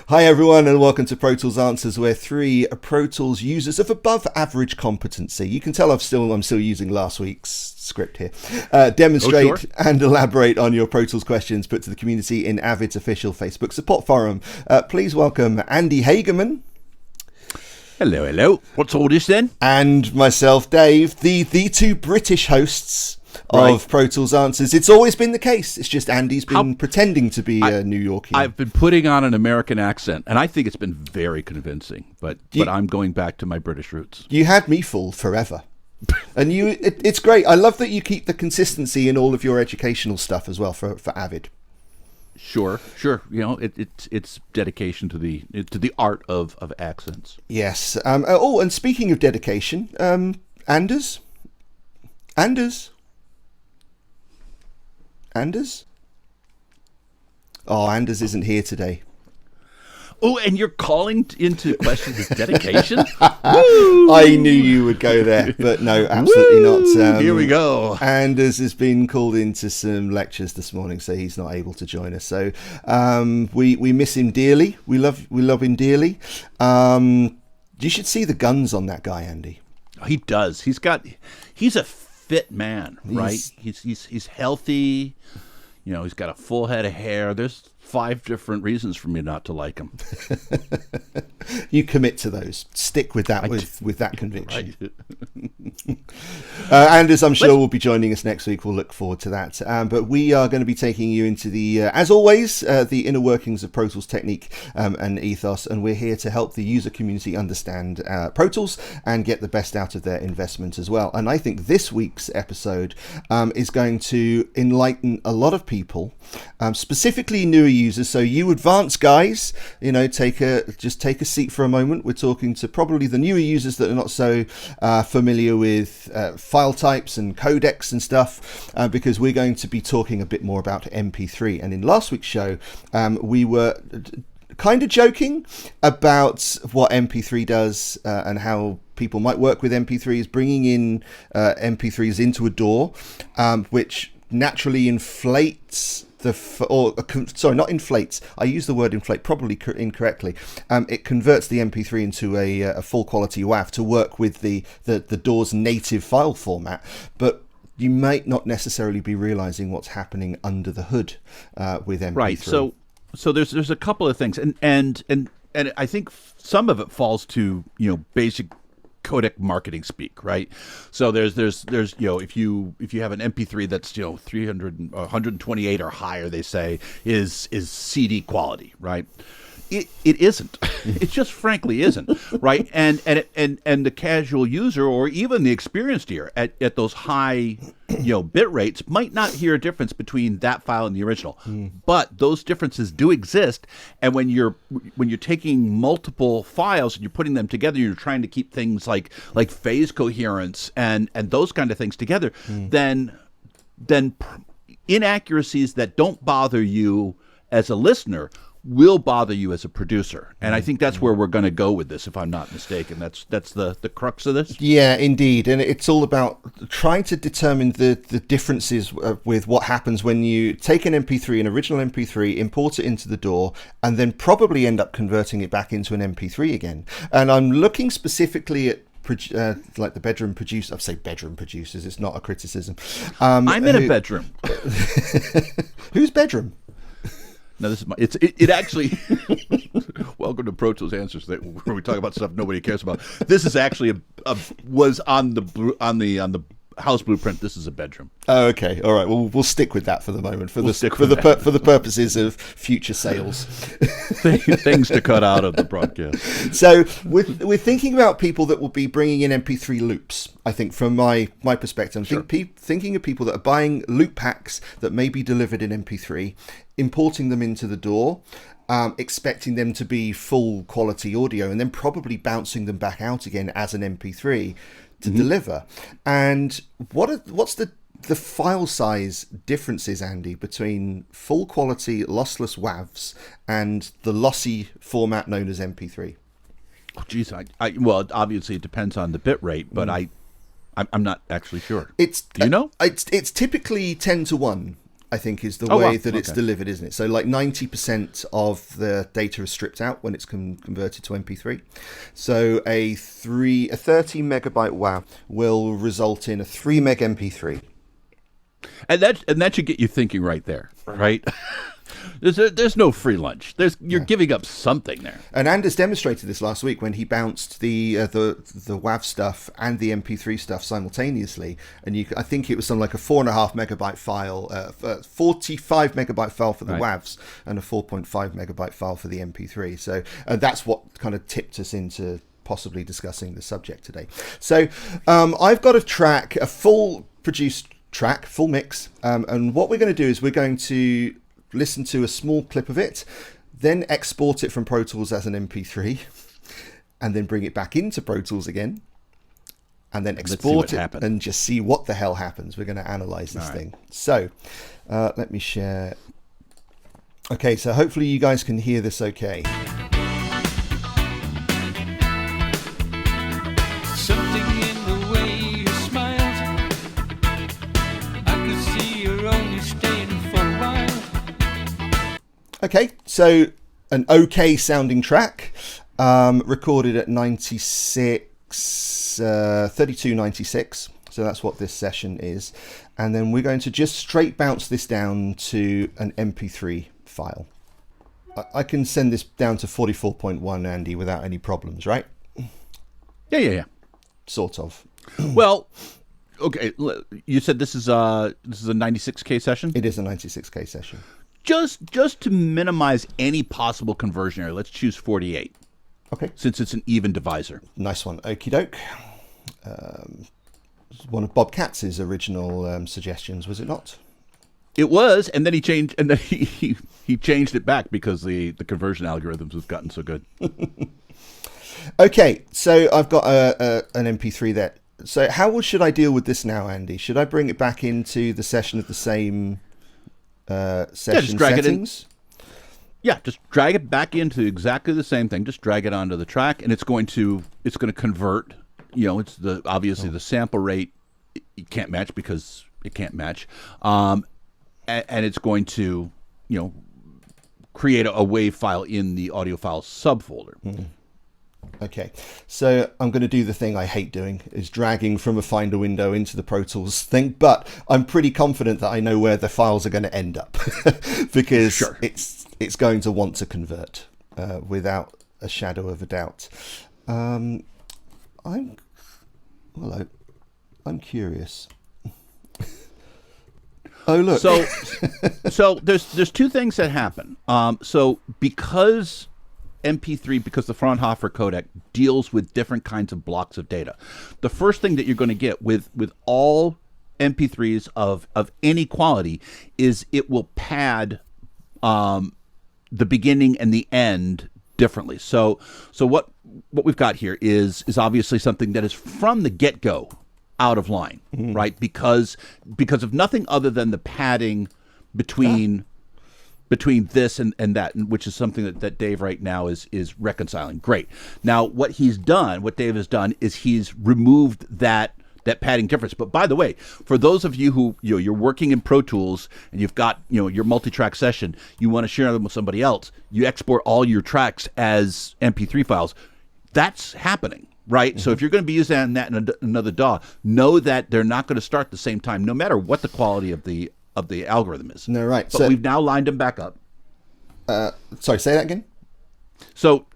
Hi everyone and welcome to Pro Tools Answers, where three Pro Tools users of above average competency, you can tell I'm still using last week's script here, demonstrate and elaborate on your Pro Tools questions put to the community in Avid's official Facebook support forum. Please welcome Andy Hagerman. Hello, hello. What's all this then? And myself, Dave, the two British hosts of Pro Tools Answers. It's always been the case. It's just Andy's been pretending to be a New Yorkie. I've been putting on an American accent, and I think it's been very convincing. But I'm going back to my British roots. You had me fooled forever. And it's great. I love that you keep the consistency in all of your educational stuff as well for Avid. Sure. You know, it's dedication to the art of accents. Yes. And speaking of dedication, Anders. Oh, Anders isn't here today. Oh, and you're calling into question his dedication? I knew you would go there, but no, absolutely not. Here we go. Anders has been called into some lectures this morning, so he's not able to join us. So we miss him dearly. We love him dearly. You should see the guns on that guy, Andy. He does. He's a fit man, right? He's healthy. You know, he's got a full head of hair. There's 5 different reasons for me not to like him. You commit to those. Stick with that with that conviction. Anders, I'm sure, will be joining us next week. We'll look forward to that. But we are going to be taking you into the, as always, the inner workings of Pro Tools technique and ethos. And we're here to help the user community understand Pro Tools and get the best out of their investment as well. And I think this week's episode is going to enlighten a lot of people, specifically newer users. So you advanced guys, you know, take a seat for a moment. We're talking to probably the newer users that are not so familiar with file types and codecs and stuff, because we're going to be talking a bit more about MP3. And in last week's show, we were kind of joking about what MP3 does and how people might work with MP3s, bringing in MP3s into a DAW, which naturally inflates not inflates. I use the word inflate probably incorrectly. It converts the MP3 into a full quality WAV to work with the DAW's native file format, but you might not necessarily be realizing what's happening under the hood with MP3. Right. So there's a couple of things, and I think some of it falls to, you know, basic codec marketing speak, right? So there's you know, if you have an MP3 that's, you know, 300 128 or higher, they say is CD quality, right? It isn't. It just frankly isn't, right? And the casual user or even the experienced ear at those high, you know, bit rates might not hear a difference between that file and the original. But those differences do exist, and when you're taking multiple files and you're putting them together, you're trying to keep things like phase coherence and those kind of things together, then inaccuracies that don't bother you as a listener will bother you as a producer. And I think that's where we're going to go with this, if I'm not mistaken. That's the crux of this. Yeah, indeed. And it's all about trying to determine the differences with what happens when you take an MP3, an original MP3, import it into the DAW, and then probably end up converting it back into an MP3 again. And I'm looking specifically at like the bedroom producer. I say bedroom producers. It's not a criticism. I'm in a bedroom. Whose bedroom? No, this is my. It actually. Welcome to Pro Tools Answers, where we talk about stuff nobody cares about. This is actually was on the house blueprint. This is a bedroom. Oh, okay, all right. Well, we'll stick with that for the moment, for the purposes of future sales. Things to cut out of the broadcast. So we're thinking about people that will be bringing in MP3 loops. I think from my perspective, I'm thinking of people that are buying loop packs that may be delivered in MP3, importing them into the DAW, expecting them to be full quality audio, and then probably bouncing them back out again as an MP3 to deliver. And what's the file size differences, Andy, between full quality lossless WAVs and the lossy format known as MP3? Oh, geez, well, obviously it depends on the bit rate, but I'm not actually sure. Do you know? It's typically 10 to 1. I think, is the Oh, way wow. that it's Okay. delivered, isn't it? So like 90% of the data is stripped out when it's converted to MP3. So a 30 megabyte WAV will result in a 3 meg MP3. And that should get you thinking right there, right? There's no free lunch. You're giving up something there. And Anders demonstrated this last week when he bounced the WAV stuff and the MP3 stuff simultaneously, and I think it was something like a 4.5 megabyte file, 45 megabyte file for the WAVs, and a 4.5 megabyte file for the MP3. So that's what kind of tipped us into possibly discussing the subject today. So I've got a full produced track, full mix, and what we're going to do is we're going to listen to a small clip of it, then export it from Pro Tools as an MP3, and then bring it back into Pro Tools again, and then export it and just see what the hell happens. We're going to analyze this thing. So let me share. Okay, so hopefully you guys can hear this okay. Something in the way you smiled, I could see you're only staying for a while. Okay, so an okay sounding track, recorded at 3296. So that's what this session is. And then we're going to just straight bounce this down to an MP3 file. I can send this down to 44.1, Andy, without any problems, right? Yeah. Sort of. Well, okay. You said this is a 96K session? It is a 96K session. Just to minimize any possible conversion error, let's choose 48. Okay. Since it's an even divisor. Nice one. Okie doke. One of Bob Katz's original suggestions, was it not? It was, and then he changed, and then he changed it back because the conversion algorithms have gotten so good. Okay, so I've got an MP3 there. So how should I deal with this now, Andy? Should I bring it back into the session of the same session settings? Just drag it back into exactly the same thing. Just drag it onto the track, and it's going to convert. It's obviously the sample rate you can't match because it can't match, and it's going to create a WAV file in the audio file subfolder. Okay, so I'm going to do the thing I hate doing, is dragging from a Finder window into the Pro Tools thing, but I'm pretty confident that I know where the files are going to end up because it's going to want to convert without a shadow of a doubt. I'm curious. Oh, look. So there's two things that happen. So because the Fraunhofer codec deals with different kinds of blocks of data, the first thing that you're going to get with all MP3s of any quality is it will pad the beginning and the end differently. So what we've got here is obviously something that is from the get-go out of line, right? Because of nothing other than the padding between this and that, which is something that Dave right now is reconciling. Great. Now what Dave has done is he's removed that padding difference. But by the way, for those of you who you're working in Pro Tools and you've got your multi-track session, you want to share them with somebody else, you export all your tracks as MP3 files. That's happening. Right. So if you're going to be using that in another DAW, know that they're not going to start at the same time, no matter what the quality of the algorithm is. No, right. But we've now lined them back up. Sorry, say that again. So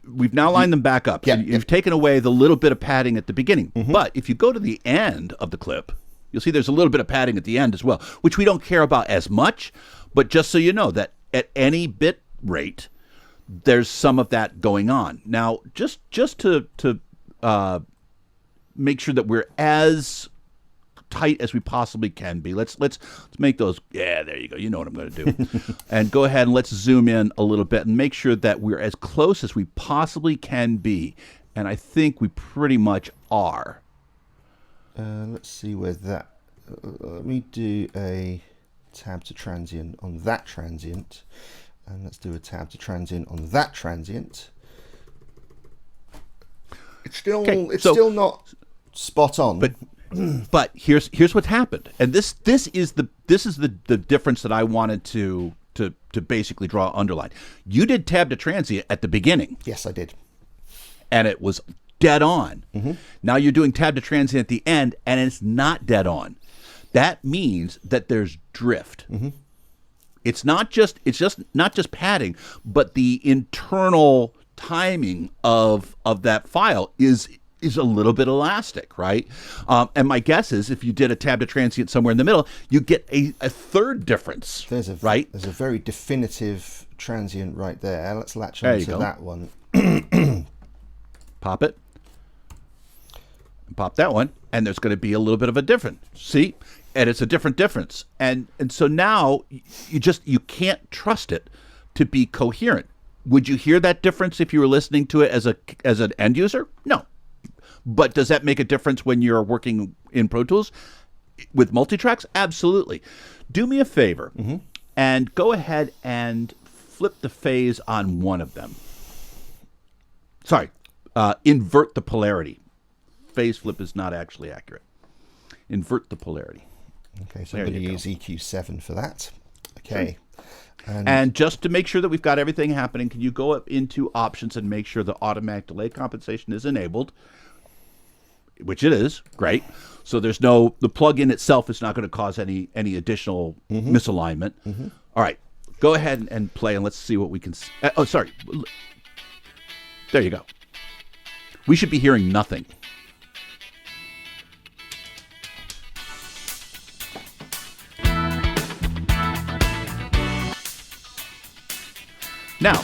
we've now lined them back up. So you've taken away the little bit of padding at the beginning. But if you go to the end of the clip, you'll see there's a little bit of padding at the end as well, which we don't care about as much. But just so you know that at any bit rate, there's some of that going on. Now, just to make sure that we're as tight as we possibly can be, let's make those. Yeah, there you go. You know what I'm going to do. And go ahead and let's zoom in a little bit and make sure that we're as close as we possibly can be. And I think we pretty much are. Let's see where that. Let me do a tab to transient on that transient. And let's do a tab to transient on that transient. It's still still not spot on. But But here's what's happened, and this is the difference that I wanted to basically draw underline. You did tab to transient at the beginning. Yes, I did. And it was dead on. Now you're doing tab to transient at the end, and it's not dead on. That means that there's drift. It's not just padding, but the internal timing of that file is a little bit elastic, right? And my guess is if you did a tab to transient somewhere in the middle, you get a third difference. There's a very definitive transient right there. Let's latch on to that one. Pop it. Pop that one, and there's going to be a little bit of a difference. See? And it's a different difference. And so now you can't trust it to be coherent. Would you hear that difference if you were listening to it as an end user? No. But does that make a difference when you're working in Pro Tools with multitracks? Absolutely. Do me a favor and go ahead and flip the phase on one of them. Sorry, invert the polarity. Phase flip is not actually accurate. Invert the polarity. Okay, so I'm going to use EQ7 for that. Okay. Sure. And just to make sure that we've got everything happening, can you go up into options and make sure the automatic delay compensation is enabled? Which it is. Great. So there's the plugin itself is not going to cause any additional misalignment. All right. Go ahead and play, and let's see what we can see. Oh, sorry. There you go. We should be hearing nothing. Now,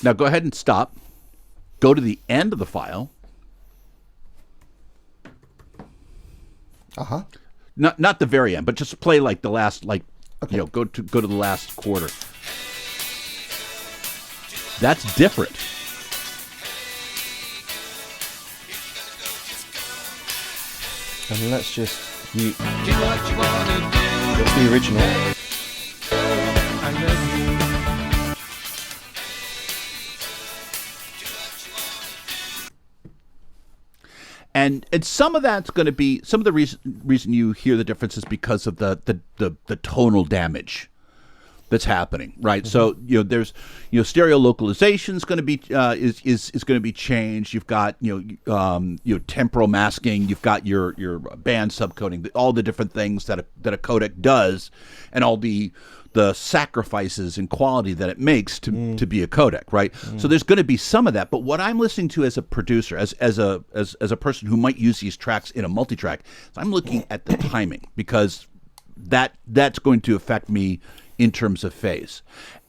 Now go ahead and stop. Go to the end of the file. Not the very end, but just play like the last, go to the last quarter. That's different. And let's just mute. Do what you wanna do. That's the original. I love you. And some of that's going to be some of the reason you hear the difference is because of the tonal damage that's happening, right? So there's stereo localization is going to be is going to be changed. You've got temporal masking. You've got your band subcoding, all the different things that a codec does, and all the sacrifices in quality that it makes to be a codec, right? So there's going to be some of that. But what I'm listening to as a producer, as a person who might use these tracks in a multitrack, I'm looking at the timing, because that's going to affect me in terms of phase.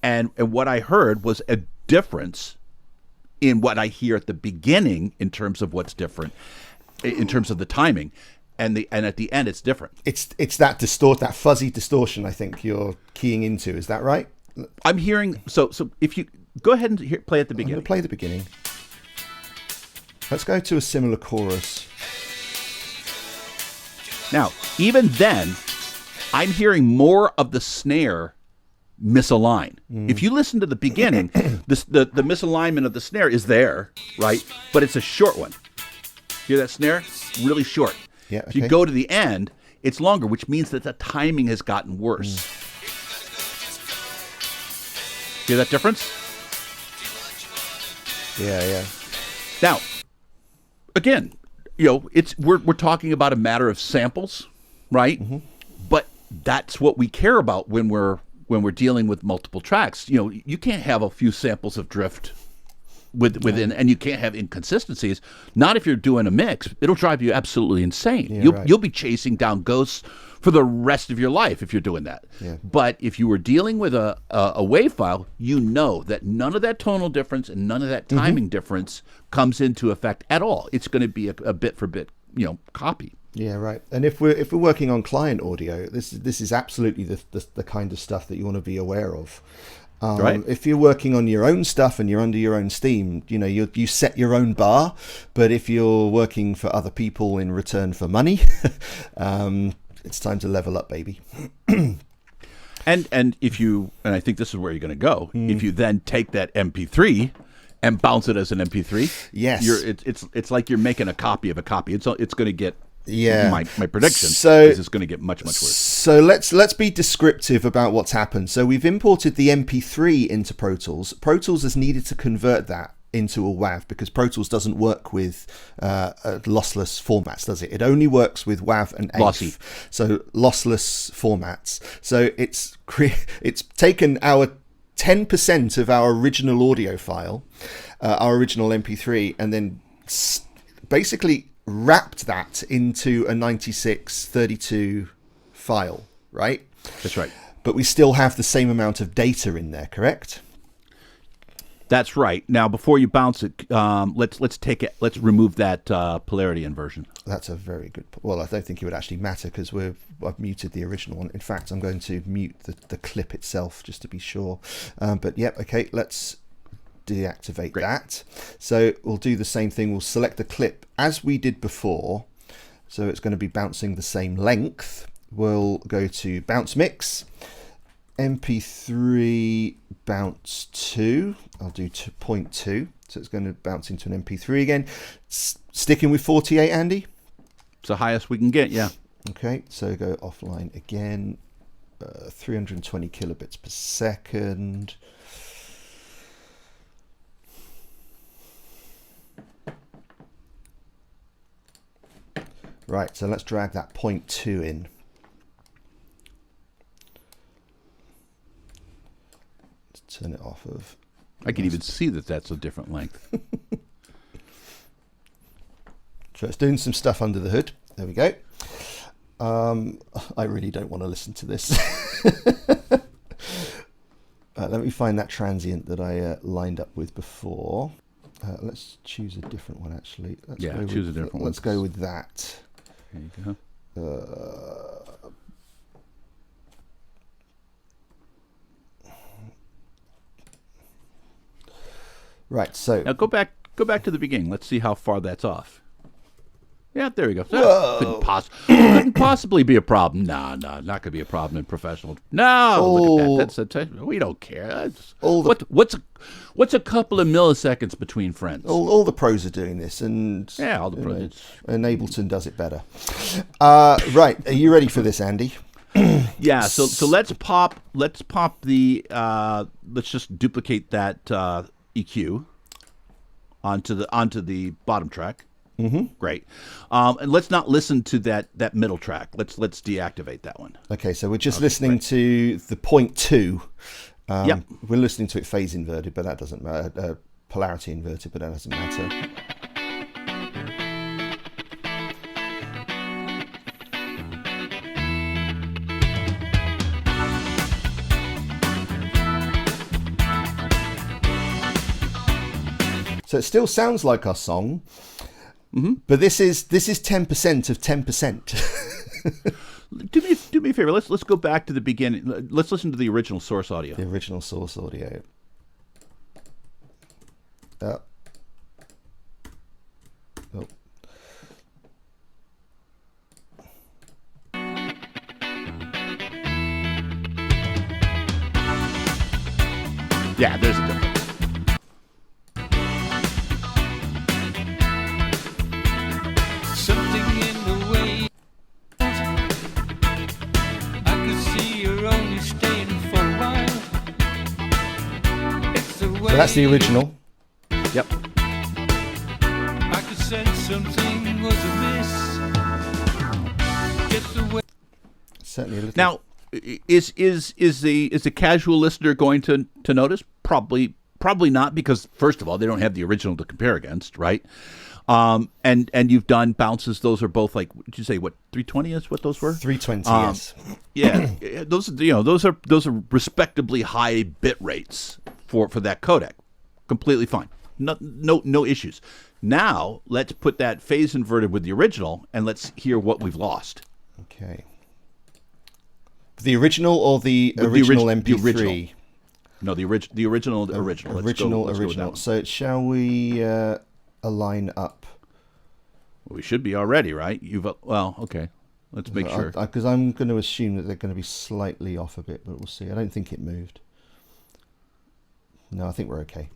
And what I heard was a difference in what I hear at the beginning in terms of what's different, in terms of the timing. And at the end, it's different. It's that fuzzy distortion, I think you're keying into. Is that right? I'm hearing. So if you go ahead and play at the beginning. I'm going to play the beginning. Let's go to a similar chorus. Now, even then, I'm hearing more of the snare misalign. If you listen to the beginning, the misalignment of the snare is there, right? But it's a short one. Hear that snare? Really short. Yeah, okay. If you go to the end, it's longer, which means that the timing has gotten worse. Hear that difference? Yeah. Now, again, we're talking about a matter of samples, right? But that's what we care about when we're dealing with multiple tracks. You can't have a few samples of drift within, and you can't have inconsistencies. Not if you're doing a mix. It'll drive you absolutely insane. Yeah, You'll be chasing down ghosts for the rest of your life if you're doing that. Yeah. But if you were dealing with a WAV file, you know that none of that tonal difference and none of that timing difference comes into effect at all. It's going to be a bit for bit, copy. Yeah, right. And if we're working on client audio, this is absolutely the kind of stuff that you want to be aware of. Right. If you're working on your own stuff and you're under your own steam, you set your own bar. But if you're working for other people in return for money, it's time to level up, baby. And if you, and I think this is where you're going to go, if you then take that MP3 and bounce it as an MP3. Yes. It's like you're making a copy of a copy. It's going to get my prediction. So is it's going to get much worse. So let's be descriptive about what's happened. So we've imported the MP3 into Pro Tools. Pro Tools has needed to convert that into a WAV because Pro Tools doesn't work with lossless formats, does it? It only works with WAV and AIF. Lossy. So lossless formats. So it's taken our 10% of our original audio file, our original MP3, and then basically wrapped that into a 9632 file, right? That's right. But we still have the same amount of data in there, correct? That's right. Now, before you bounce it, let's remove that polarity inversion. That's a very good. Well, I don't think it would actually matter because I've muted the original one. In fact, I'm going to mute the clip itself just to be sure. But yep, okay. Let's deactivate that. So we'll do the same thing. We'll select the clip as we did before. So it's going to be bouncing the same length. We'll go to bounce mix. MP3 bounce 2. I'll do 0.2. So it's going to bounce into an MP3 again. Sticking with 48, Andy? It's the highest we can get, yeah. Okay, so go offline again. 320 kilobits per second. Right, so let's drag that 0.2 in. Turn it off of. I can even see that that's a different length. So it's doing some stuff under the hood. There we go. I really don't want to listen to this. Let me find that transient that I lined up with before. Let's choose a different one, actually. Choose a different one. Let's go with that. There you go. Right, so Now go back to the beginning. Let's see how far that's off. Yeah, there we go. Couldn't possibly be a problem. No, not going to be a problem in professional. No, look at that. We don't care. What's a couple of milliseconds between friends? all the pros are doing this, and all the pros. And Ableton does it better. Right, are you ready for this, Andy? Yeah. So let's pop the. Let's just duplicate that EQ onto the bottom track. Mm-hmm. Great. And let's not listen to that middle track. Let's deactivate that one. Okay, so we're just listening to the 0.2. Yep. We're listening to it phase inverted, but that doesn't matter. Polarity inverted, but that doesn't matter. So it still sounds like our song, but this is 10% of 10%. Do me a favor. Let's go back to the beginning. Let's listen to the original source audio. The original source audio. Oh. Yeah, there's a difference. Something in the way I could see you're only staying for a while. It's the way So that's the original. Yep. I could sense something was amiss. It's the way. Certainly a little. Now, is the casual listener going to notice? Probably not, because first of all, they don't have the original to compare against, right? And you've done bounces. Those are both like, did you say what 320 is what those were? 320, yes. Yeah, those are respectably high bit rates for that codec. Completely fine. No issues. Now let's put that phase inverted with the original, and let's hear what we've lost. Okay. The original or the original MP3? The original. No, the original. Let's go with that one. So shall we align up? Well, we should be already, right? Okay. Let's make sure. Because I'm going to assume that they're going to be slightly off a bit, but we'll see. I don't think it moved. No, I think we're okay.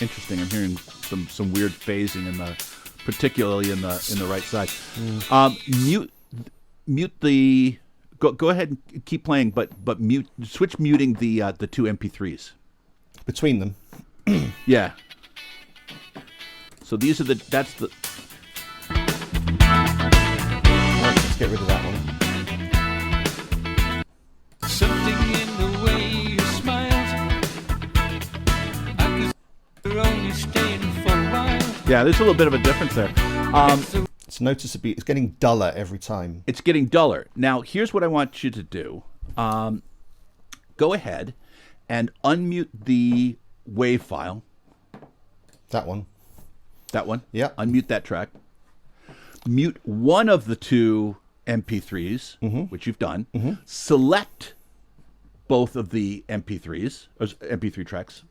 Interesting. I'm hearing some weird phasing particularly in the right side. Mute the. Go ahead and keep playing, but switch muting the two MP3s between them. Yeah. So these are that's the. Let's get rid of that one. Something in the way you smiled. I could see you're only staying for a while. Yeah, there's a little bit of a difference there. It's noticeably, it's getting duller every time. It's getting duller. Now, here's what I want you to do. Go ahead and unmute the WAV file. That one. That one? Yeah. Unmute that track. Mute one of the two MP3s, which you've done. Select both of the MP3s, or MP3 tracks.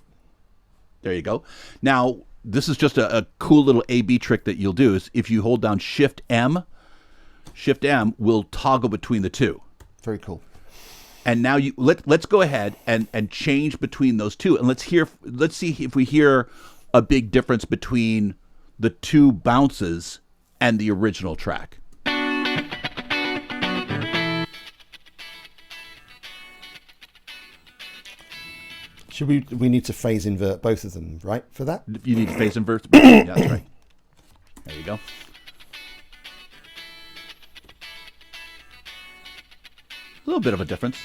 There you go. Now, this is just a cool little A/B trick that you'll do is if you hold down Shift M will toggle between the two. Very cool. And now let's go ahead and change between those two, and let's see if we hear a big difference between the two bounces and the original track. Should we need to phase invert both of them, right, for that? You need to phase invert. Yeah, that's right. There you go. A little bit of a difference.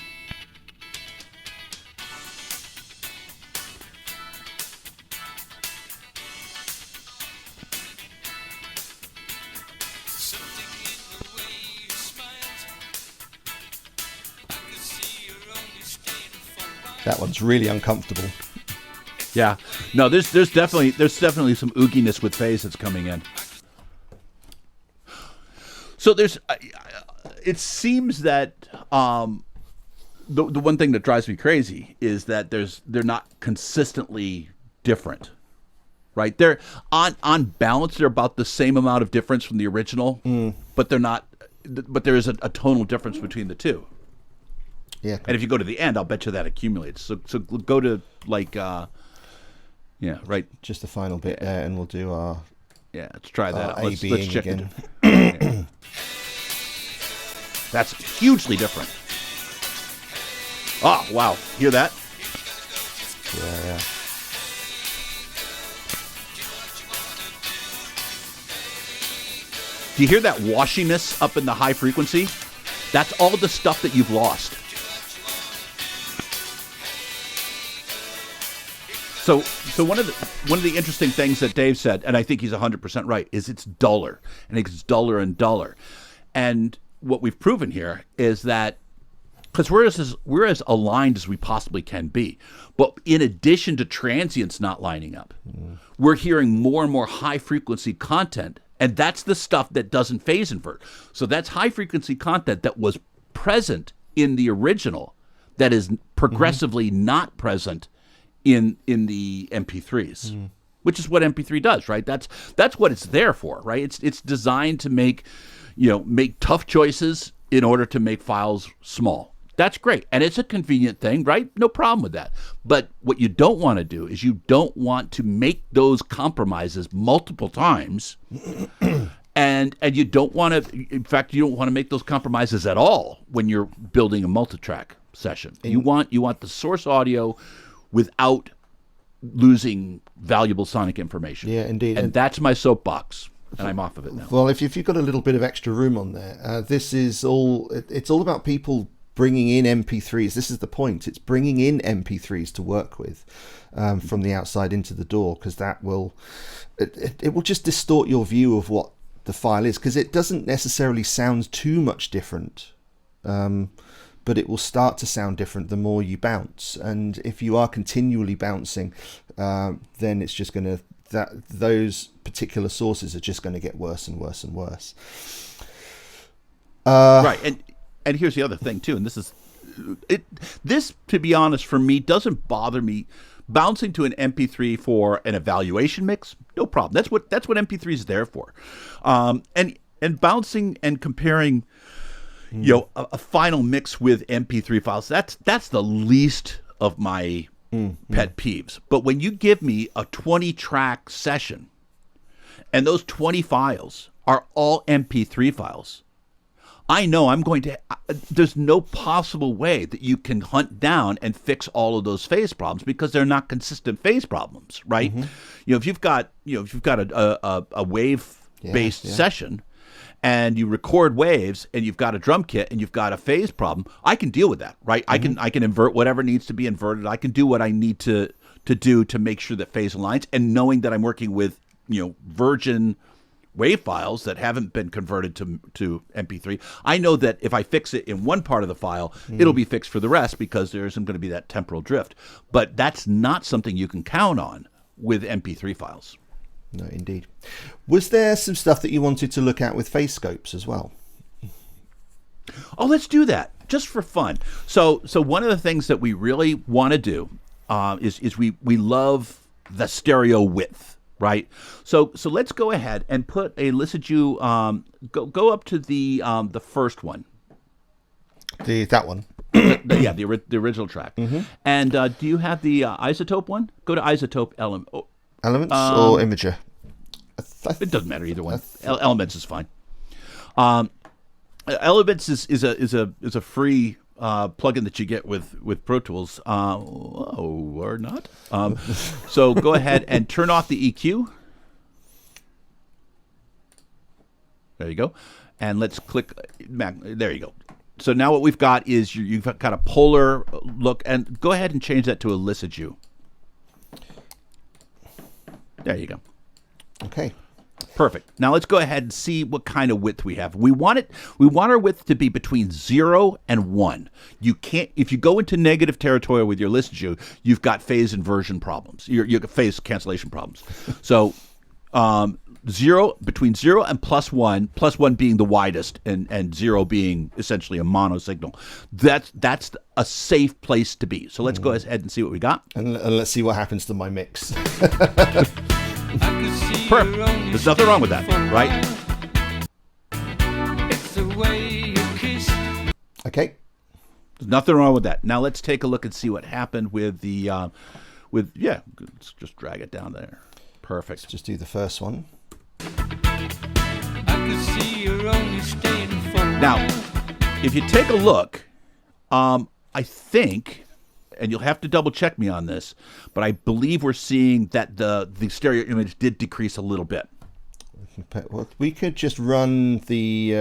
That one's really uncomfortable. Yeah. No, there's definitely some ooginess with phase that's coming in. So it seems that the one thing that drives me crazy is that they're not consistently different, right? They're on balance they're about the same amount of difference from the original, but they're not. But there is a tonal difference between the two. Yeah. And if you go to the end, I'll bet you that accumulates. So go to like, right. Just the final bit there, and we'll do our. Yeah, let's try that out. Let's check again. it. That's hugely different. Oh, wow. Hear that? Yeah. Do you hear that washiness up in the high frequency? That's all the stuff that you've lost. So one of the interesting things that Dave said, and I think he's 100% right, is it's duller, and it gets duller and duller. And what we've proven here is that because we're as aligned as we possibly can be, but in addition to transients not lining up, we're hearing more and more high frequency content, and that's the stuff that doesn't phase invert. So that's high frequency content that was present in the original that is progressively not present in the MP3s, which is what MP3 does, right? That's what it's there for, right? It's designed to make tough choices in order to make files small. That's great, and it's a convenient thing, right? No problem with that. But what you don't want to do is you don't want to make those compromises multiple times, and you don't want to. In fact, you don't want to make those compromises at all when you're building a multi-track session. You want the source audio without losing valuable sonic information. Yeah, indeed. And that's my soapbox, and I'm off of it now. Well, if you've got a little bit of extra room on there, this is all. It's all about people bringing in MP3s. This is the point. It's bringing in MP3s to work with from the outside into the door, because that will it will just distort your view of what the file is, because it doesn't necessarily sound too much different. But it will start to sound different the more you bounce. And if you are continually bouncing, then it's just going to, those particular sources are just going to get worse and worse and worse. Right. And here's the other thing too, and this, to be honest, for me, doesn't bother me. Bouncing to an MP3 for an evaluation mix, no problem. That's what MP3 is there for. And bouncing and comparing, a final mix with MP3 files, that's the least of my pet peeves. But when you give me a 20-track session and those 20 files are all MP3 files, I know I'm going to, there's no possible way that you can hunt down and fix all of those phase problems because they're not consistent phase problems, right? If you've got, a wave-based session and you record waves and you've got a drum kit and you've got a phase problem, I can deal with that, right? I can invert whatever needs to be inverted. I can do what I need to do to make sure that phase aligns, and knowing that I'm working with, virgin wave files that haven't been converted to MP3, I know that if I fix it in one part of the file, it'll be fixed for the rest because there isn't going to be that temporal drift. But that's not something you can count on with MP3 files. No, indeed. Was there some stuff that you wanted to look at with phase scopes as well? Oh, let's do that just for fun. So one of the things that we really want to do is we love the stereo width. Right, so let's go ahead and put a Lysigou. Go up to the first one. That one. the original track. And do you have the isotope one? Go to isotope elements or imager. It doesn't matter either one. Elements is fine. Elements is a free plugin that you get with Pro Tools, or not. So go ahead and turn off the EQ. There you go. And let's click back. There you go. So now what we've got is you've got a polar look, and go ahead and change that to a Lysigou. There you go. Okay. Perfect. Now let's go ahead and see what kind of width we have. We want our width to be between 0 and 1. You can't, if you go into negative territory with your Lysigou, you've got phase inversion problems. You've got phase cancellation problems. So between 0 and +1 being the widest, and 0 being essentially a mono signal. That's a safe place to be. So let's go ahead and see what we got. And let's see what happens to my mix. Perfect. There's nothing wrong with that, right? Okay. There's nothing wrong with that. Now let's take a look and see what happened with the let's just drag it down there. Perfect. Let's just do the first one. Now, if you take a look, I think, and you'll have to double check me on this, but I believe we're seeing that the stereo image did decrease a little bit. Well, we could just run the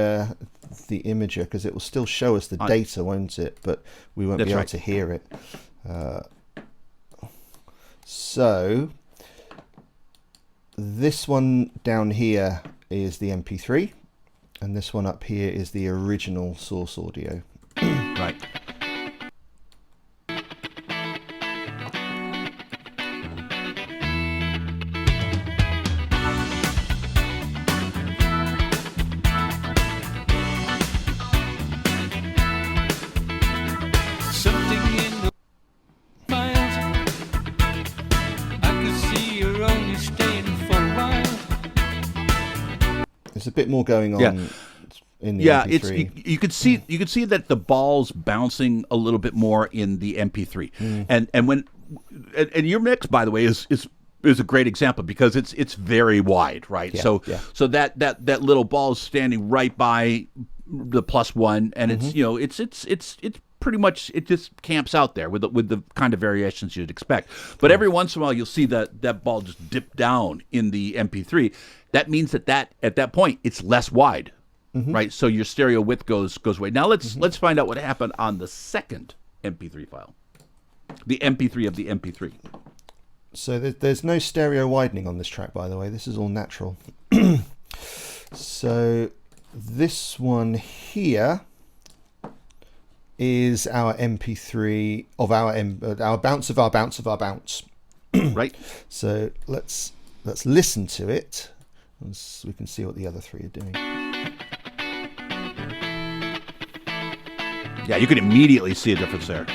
imager because it will still show us the data, won't it? But we won't be able to hear it. So this one down here is the MP3, and this one up here is the original source audio. Right. There's a bit more going on in the MP3. You could see that the ball's bouncing a little bit more in the MP3. And your mix, by the way, is a great example because it's very wide, right? So that little ball is standing right by the +1, and it's pretty much, it just camps out there with the kind of variations you'd expect. But every once in a while you'll see that ball just dip down in the MP3. That means that at that point it's less wide, right? So your stereo width goes away. Now let's find out what happened on the second MP3 file, the MP3 of the MP3. So there's no stereo widening on this track, by the way. This is all natural. So this one here is our MP3 of our bounce of our bounce of our bounce. Right. So let's listen to it, so we can see what the other three are doing. Yeah, you can immediately see a difference there.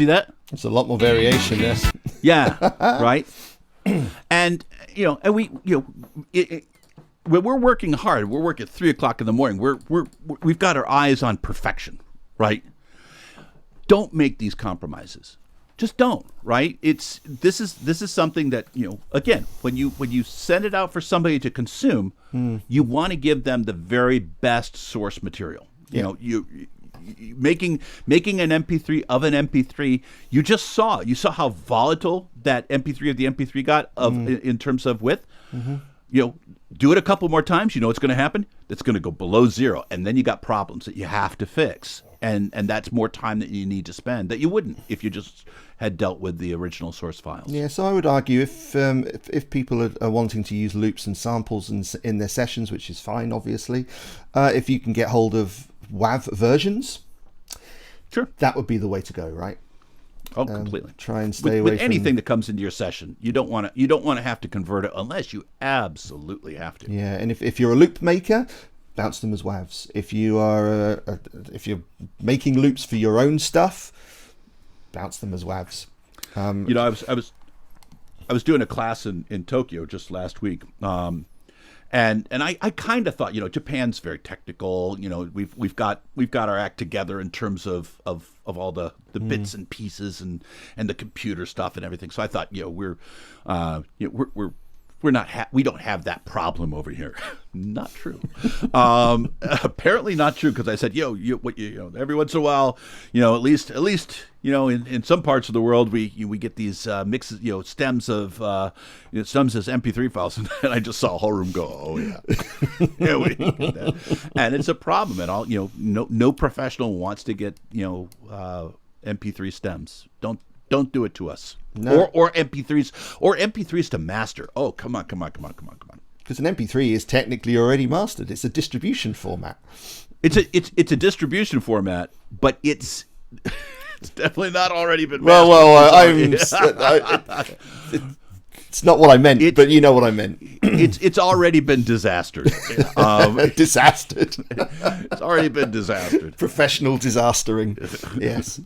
See that? There's a lot more variation there. Yeah, right. And and we, when we're working hard, we're working at 3:00 in the morning. We've got our eyes on perfection, right? Don't make these compromises. Just don't, right? This is something that, again, when you send it out for somebody to consume, you want to give them the very best source material. You making an MP3 of an MP3, you saw how volatile that MP3 of the MP3 got in terms of width. Do it a couple more times, what's going to happen? It's going to go below zero, and then you got problems that you have to fix, and that's more time that you need to spend that you wouldn't if you just had dealt with the original source files. Yeah, so I would argue if people are wanting to use loops and samples in their sessions, which is fine, obviously, if you can get hold of WAV versions, sure, that would be the way to go, right? Oh, completely. Try and stay away with anything that comes into your session. You don't want to have to convert it unless you absolutely have to. Yeah, and if you're a loop maker, bounce them as WAVs. If you are if you're making loops for your own stuff, bounce them as WAVs. I was doing a class in Tokyo just last week. And I kind of thought, Japan's very technical. We've got our act together in terms of all the bits and pieces and the computer stuff and everything. So I thought, we don't have that problem over here. Not true. Apparently not true, because I said, every once in a while, at least in some parts of the world, we get these mixes, stems of stems as MP3 files, and I just saw a whole room go, oh yeah, yeah, we get that. And it's a problem. And all no professional wants to get MP3 stems. Don't do it to us. No. Or MP3s to master. Oh, come on. Because an MP3 is technically already mastered. It's a distribution format. It's a distribution format, but it's definitely not already been mastered. It's not what I meant, but you know what I meant. It's already been disastered. Disastered. It's already been disastered. Professional disastering. Yes.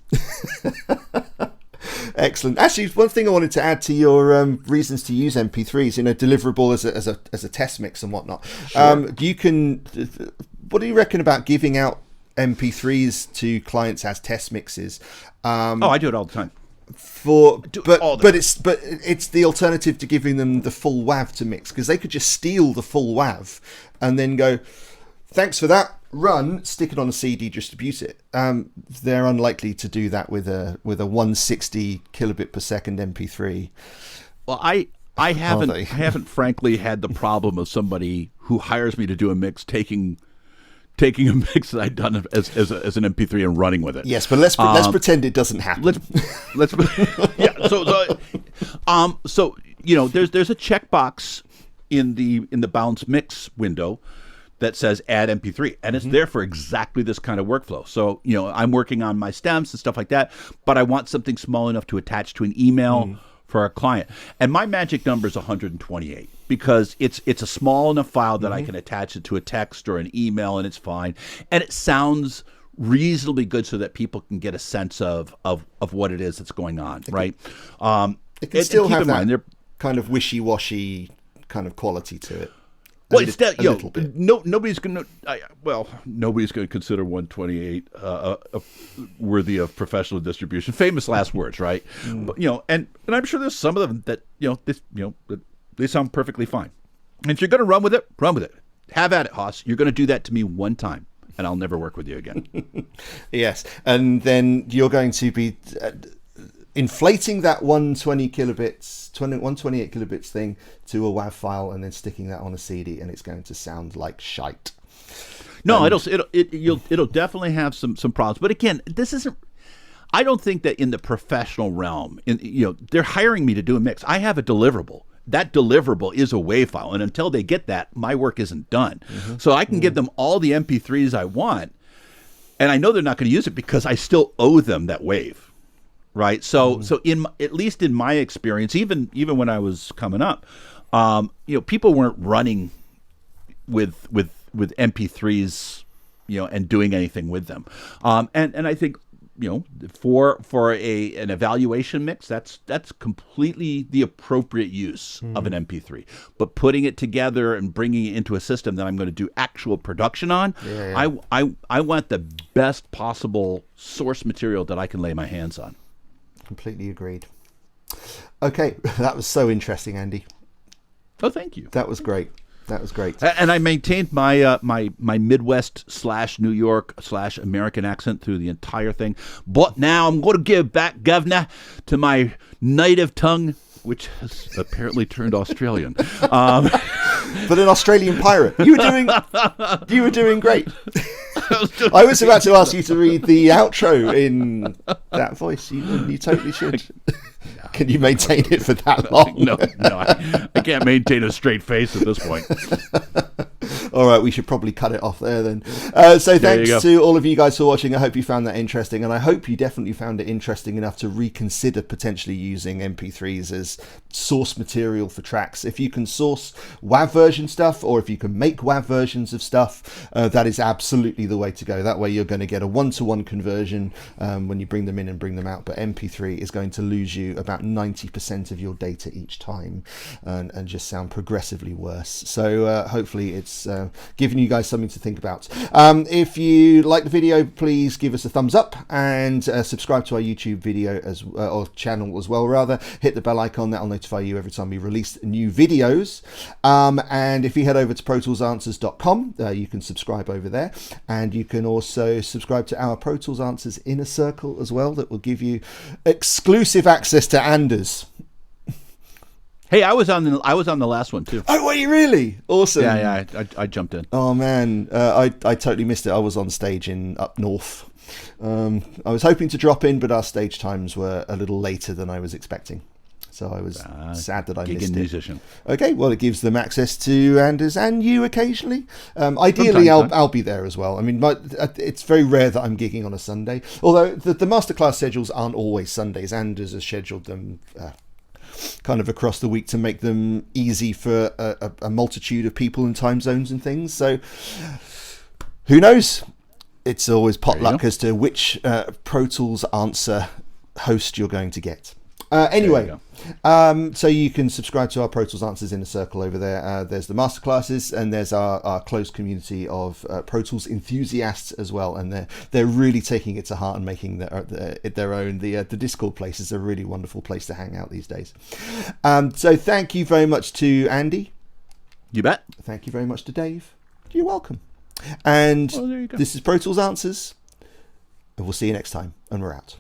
Excellent. Actually, one thing I wanted to add to your reasons to use MP3s, deliverable as a test mix and whatnot. Sure. What do you reckon about giving out MP3s to clients as test mixes? I do it all the time. But it's the alternative to giving them the full WAV to mix, because they could just steal the full WAV and then go, thanks for that, run, stick it on a CD, distribute it. They're unlikely to do that with a 160 kilobit per second MP3. Well, I haven't frankly had the problem of somebody who hires me to do a mix taking a mix that I've done as an MP3 and running with it. Yes, but let's pretend it doesn't happen. Let's yeah. So there's a checkbox in the bounce mix window that says add MP3, and it's there for exactly this kind of workflow. So I'm working on my stems and stuff like that, but I want something small enough to attach to an email for a client, and my magic number is 128. Because it's a small enough file that I can attach it to a text or an email, and it's fine. And it sounds reasonably good so that people can get a sense of what it is that's going on, right? It can still have that kind of wishy-washy kind of quality to it. Well, nobody's going to consider 128 worthy of professional distribution. Famous last words, right? But, and I'm sure there's some of them that they sound perfectly fine. And if you're going to run with it, run with it. Have at it, Haas. You're going to do that to me one time, and I'll never work with you again. Yes, and then you're going to be inflating that 128 kilobits thing to a WAV file, and then sticking that on a CD, and it's going to sound like shite. No, it'll definitely have some problems. But again, this isn't. I don't think that in the professional realm, they're hiring me to do a mix. I have a deliverable. That deliverable is a WAV file, and until they get that, my work isn't done. So I can give them all the MP3s I want, and I know they're not going to use it because I still owe them that WAV, right? So at least in my experience, even when I was coming up, people weren't running with MP3s, and doing anything with them, and I think for an evaluation mix, that's completely the appropriate use of an MP3. But putting it together and bringing it into a system that I'm going to do actual production on, I want the best possible source material that I can lay my hands on. Completely agreed. Okay, that was so interesting, Andy. Oh, thank you. That was great. That was great. And I maintained my my Midwest / New York / American accent through the entire thing. But now I'm going to give back, Governor, to my native tongue, which has apparently turned Australian. But an Australian pirate. You were doing great. I was about to ask you to read the outro in that voice. You totally should. Can you maintain it for that long? No, I can't maintain a straight face at this point. All right, we should probably cut it off there then. So thanks to all of you guys for watching. I hope you found that interesting, and I hope you definitely found it interesting enough to reconsider potentially using MP3s as source material for tracks. If you can source WAV version stuff, or if you can make WAV versions of stuff, that is absolutely the way to go. That way you're going to get a one-to-one conversion when you bring them in and bring them out, but MP3 is going to lose you about 90% of your data each time and just sound progressively worse. So hopefully it's giving you guys something to think about. If you like the video, please give us a thumbs up and subscribe to our YouTube video or channel as well, rather. Hit the bell icon, that'll notify you every time we release new videos. And if you head over to ProToolsAnswers.com, you can subscribe over there, and you can also subscribe to our Pro Tools Answers Inner Circle as well. That will give you exclusive access to Anders. Hey, I was on the last one too. Oh, were you really? Awesome. Yeah, I jumped in. Oh man, I totally missed it. I was on stage up north. I was hoping to drop in, but our stage times were a little later than I was expecting. So I was sad that I missed it. Musician. Okay, well, it gives them access to Anders and you occasionally. Ideally, I'll be there as well. I mean, it's very rare that I'm gigging on a Sunday. Although the masterclass schedules aren't always Sundays. Anders has scheduled them kind of across the week to make them easy for a multitude of people and time zones and things. So who knows? It's always potluck as to which Pro Tools Answer host you're going to get. Anyway, so you can subscribe to our Pro Tools Answers Inner Circle over there. There's the Masterclasses, and there's our closed community of Pro Tools enthusiasts as well, and they're really taking it to heart and making it their own. The Discord place is a really wonderful place to hang out these days. So thank you very much to Andy. You bet. Thank you very much to Dave. You're welcome. And Well, there you go. This is Pro Tools Answers, and we'll see you next time, and we're out.